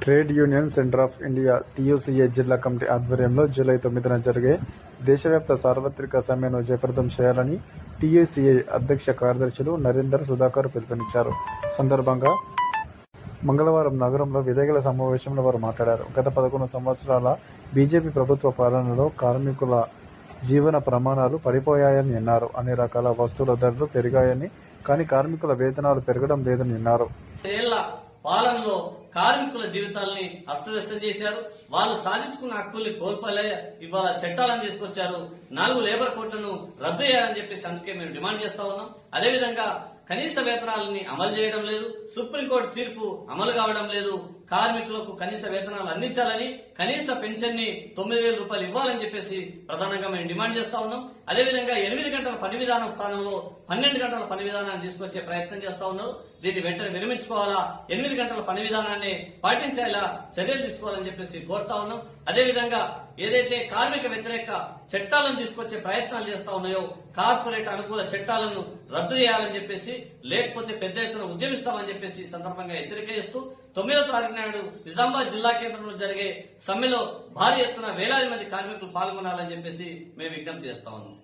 Trade union centre of India TUCA జిల్లా committee ఆధ్వర్యంలో July 9న జరిగే దేశవ్యాప్త సార్వత్రిక సమ్మెను జయప్రదం చేయాలని టీయూసీఏ అధ్యక్ష కార్యదర్శులు నరేందర్ సుధాకర్ పిలుపునిచ్చారు. సందర్భంగా మంగళవారం నగరంలో విలేకరుల సమావేశంలో వారు మాట్లాడారు. గత 11 సంవత్సరాల బీజేపీ ప్రభుత్వ పాలనలో కార్మికుల జీవన ప్రమాణాలు పడిపోయాయని అన్నారు. అన్ని రకాల వస్తువుల ధరలు పెరిగాయని, కానీ కార్మికుల వేతనాలు పెరగడం లేదని అన్నారు. పాలనలో కార్మికుల జీవితాలని అస్తవ్యస్తం చేశారు. వాళ్ళు సాధించుకున్న హక్కుల్ని కోల్పోలే ఇవాళ చట్టాలను తీసుకొచ్చారు. 4 లేబర్ కోడ్లను రద్దు చేయాలని చెప్పేసి అందుకే మేము డిమాండ్ చేస్తా ఉన్నాం. అదేవిధంగా కనీస వేతనాలని అమలు చేయడం లేదు. సుప్రీంకోర్టు తీర్పు అమలు కావడం లేదు. కార్మికులకు కనీస వేతనాలు అందించాలని, కనీస పెన్షన్ ని 9,000 రూపాయలు ఇవ్వాలని చెప్పేసి ప్రధానంగా మేము డిమాండ్ చేస్తా ఉన్నాం. అదేవిధంగా 8 గంటల పని విధానం స్థానంలో 12 గంటల పని విధానాన్ని తీసుకొచ్చే ప్రయత్నం చేస్తా ఉన్నారు. దీన్ని వెంటనే విరమించుకోవాలా, 8 గంటల పని విధానాన్ని పాటించేలా చర్యలు తీసుకోవాలని చెప్పేసి కోరుతా ఉన్నాం. అదేవిధంగా ఏదైతే కార్మిక వ్యతిరేక చట్టాలను తీసుకొచ్చే ప్రయత్నాలు చేస్తా ఉన్నాయో, కార్పొరేట్ అనుకూల చట్టాలను రద్దు చేయాలని చెప్పేసి, లేకపోతే పెద్ద ఎత్తున ఉద్యమిస్తామని చెప్పేసి సందర్భంగా హెచ్చరిక చేస్తూ 9వ తారీఖు నాడు నిజామాబాద్ జిల్లా కేంద్రంలో జరిగే సమ్మెలో భారీ ఎత్తున వేలాది మంది కార్మికులు పాల్గొనాలని చెప్పేసి మేము విజ్ఞప్తి చేస్తా ఉన్నాం.